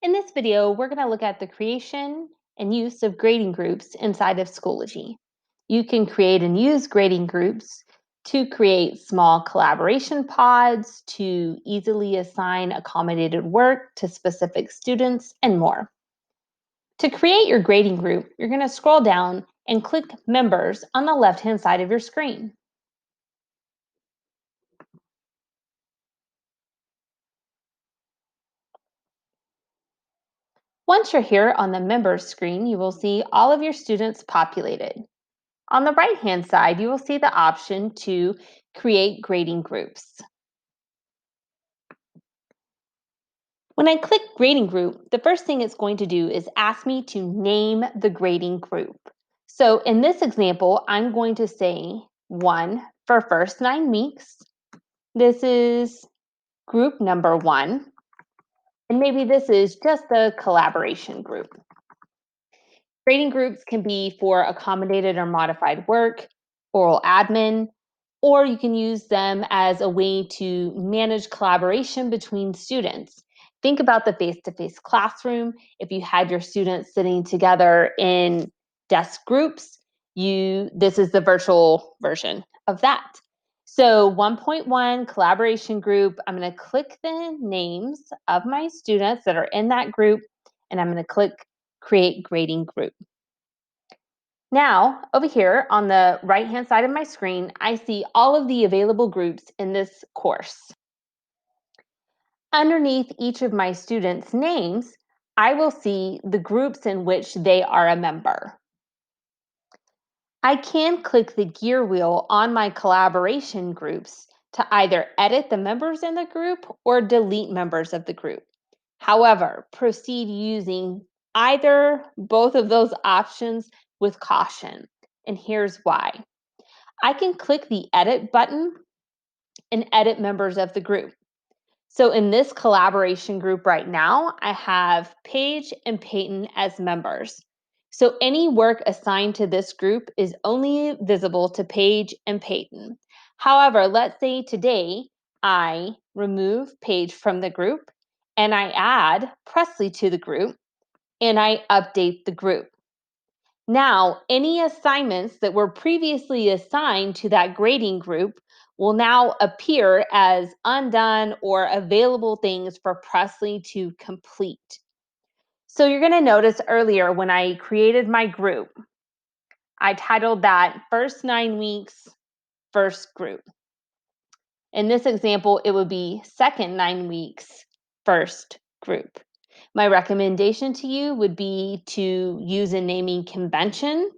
In this video, we're going to look at the creation and use of grading groups inside of Schoology. You can create and use grading groups to create small collaboration pods, to easily assign accommodated work to specific students, and more. To create your grading group, you're going to scroll down and click Members on the left-hand side of your screen. Once you're here on the Members screen, you will see all of your students populated. On the right-hand side, you will see the option to create grading groups. When I click grading group, the first thing it's going to do is ask me to name the grading group. So in this example, I'm going to say 1 for first 9 weeks. This is group number 1. And maybe this is just a collaboration group. Grading groups can be for accommodated or modified work, oral admin, or you can use them as a way to manage collaboration between students. Think about the face-to-face classroom. If you had your students sitting together in desk groups, this is the virtual version of that. So 1.1 collaboration group, I'm going to click the names of my students that are in that group, and I'm going to click create grading group. Now, over here on the right-hand side of my screen, I see all of the available groups in this course. Underneath each of my students' names, I will see the groups in which they are a member. I can click the gear wheel on my collaboration groups to either edit the members in the group or delete members of the group. However, proceed using both of those options with caution. And here's why. I can click the edit button and edit members of the group. So in this collaboration group right now, I have Paige and Peyton as members. So any work assigned to this group is only visible to Paige and Peyton. However, let's say today I remove Paige from the group and I add Presley to the group and I update the group. Now, any assignments that were previously assigned to that grading group will now appear as undone or available things for Presley to complete. So you're going to notice earlier when I created my group, I titled that First 9 Weeks, First Group. In this example, it would be Second 9 Weeks, First Group. My recommendation to you would be to use a naming convention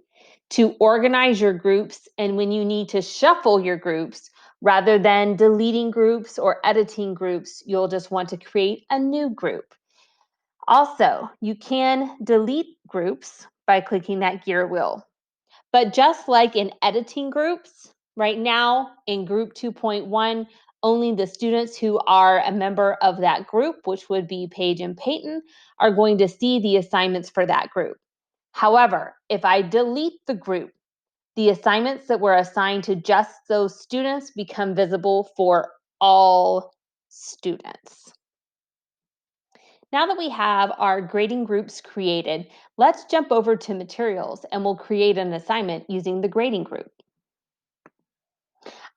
to organize your groups, and when you need to shuffle your groups, rather than deleting groups or editing groups, you'll just want to create a new group. Also, you can delete groups by clicking that gear wheel. But just like in editing groups, right now in group 2.1, only the students who are a member of that group, which would be Paige and Peyton, are going to see the assignments for that group. However, if I delete the group, the assignments that were assigned to just those students become visible for all students. Now that we have our grading groups created, let's jump over to materials and we'll create an assignment using the grading group.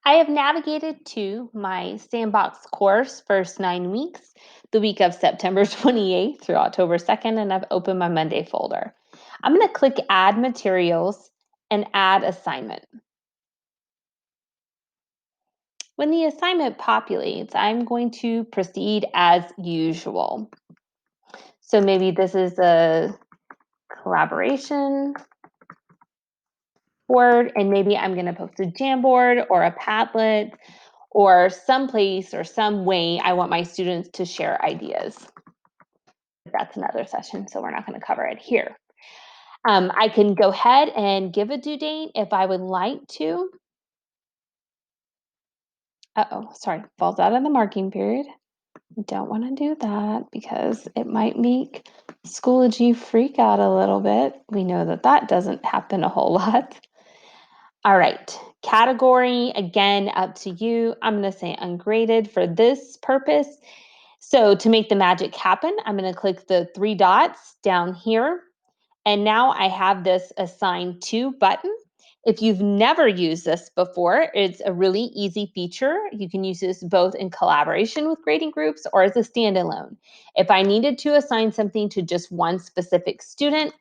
I have navigated to my sandbox course, First 9 Weeks, the week of September 28th through October 2nd, and I've opened my Monday folder. I'm going to click Add Materials and Add Assignment. When the assignment populates, I'm going to proceed as usual. So maybe this is a collaboration board, and maybe I'm going to post a Jamboard or a Padlet or someplace or some way I want my students to share ideas. That's another session, so we're not going to cover it here. I can go ahead and give a due date if I would like to. Sorry, falls out of the marking period. Don't want to do that because it might make Schoology freak out a little bit. We know that that doesn't happen a whole lot. All right, category, again, up to you. I'm going to say ungraded for this purpose. So to make the magic happen, I'm going to click the three dots down here. And now I have this assign to button. If you've never used this before, it's a really easy feature. You can use this both in collaboration with grading groups or as a standalone. If I needed to assign something to just one specific student,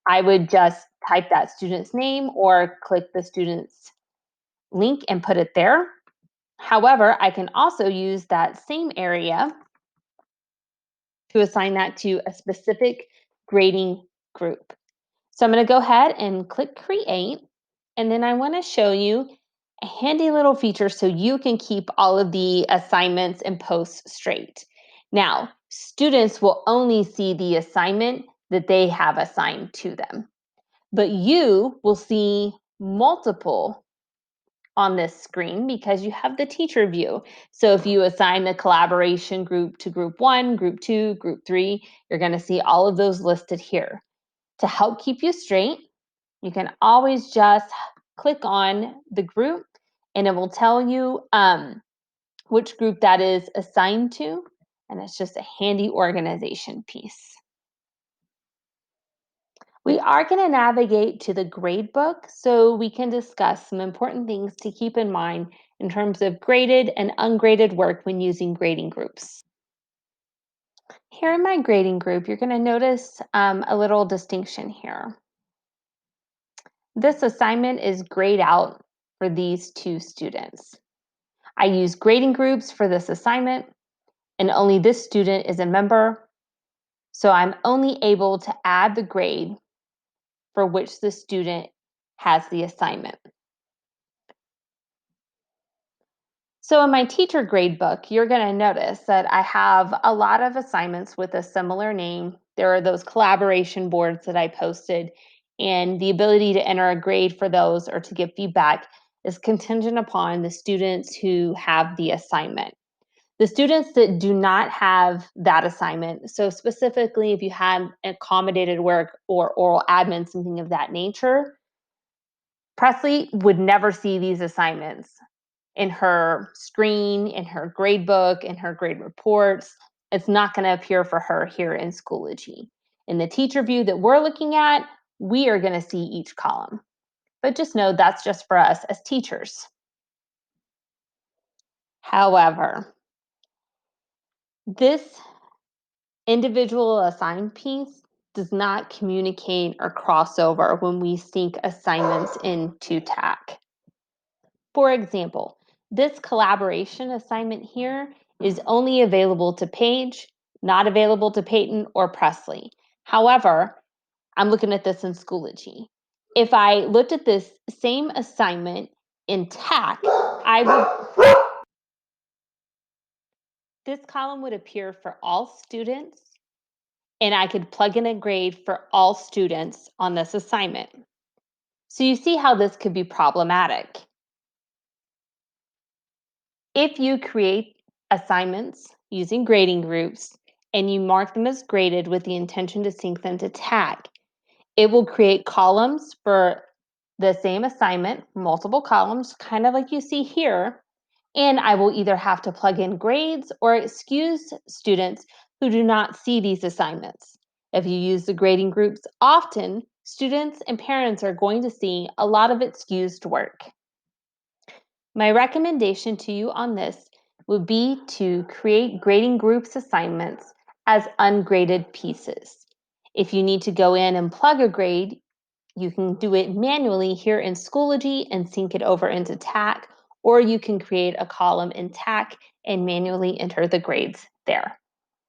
I would just type that student's name or click the student's link and put it there. However, I can also use that same area to assign that to a specific grading group. So I'm going to go ahead and click create. And then I want to show you a handy little feature so you can keep all of the assignments and posts straight. Now, students will only see the assignment that they have assigned to them, but you will see multiple on this screen because you have the teacher view. So if you assign the collaboration group to group 1, group 2, group 3, you're going to see all of those listed here. To help keep you straight, you can always just click on the group and it will tell you which group that is assigned to. And it's just a handy organization piece. We are going to navigate to the grade book so we can discuss some important things to keep in mind in terms of graded and ungraded work when using grading groups. Here in my grading group, you're going to notice a little distinction here. This assignment is grayed out for these two students. I use grading groups for this assignment, and only this student is a member, so I'm only able to add the grade for which the student has the assignment. So in my teacher grade book, you're going to notice that I have a lot of assignments with a similar name. There are those collaboration boards that I posted, and the ability to enter a grade for those or to give feedback is contingent upon the students who have the assignment. The students that do not have that assignment, so specifically if you had accommodated work or oral admin, something of that nature, Presley would never see these assignments in her screen, in her grade book, in her grade reports. It's not going to appear for her here in Schoology. In the teacher view that we're looking at, we are going to see each column. But just know that's just for us as teachers. However, this individual assigned piece does not communicate or cross over when we sync assignments into TAC. For example, this collaboration assignment here is only available to Paige, not available to Peyton or Presley. However, I'm looking at this in Schoology. If I looked at this same assignment in TAC, this column would appear for all students, and I could plug in a grade for all students on this assignment. So you see how this could be problematic. If you create assignments using grading groups and you mark them as graded with the intention to sync them to TAG, it will create columns for the same assignment, multiple columns, kind of like you see here, and I will either have to plug in grades or excuse students who do not see these assignments. If you use the grading groups often, students and parents are going to see a lot of excused work. My recommendation to you on this would be to create grading groups assignments as ungraded pieces. If you need to go in and plug a grade, you can do it manually here in Schoology and sync it over into TAC, or you can create a column in TAC and manually enter the grades there.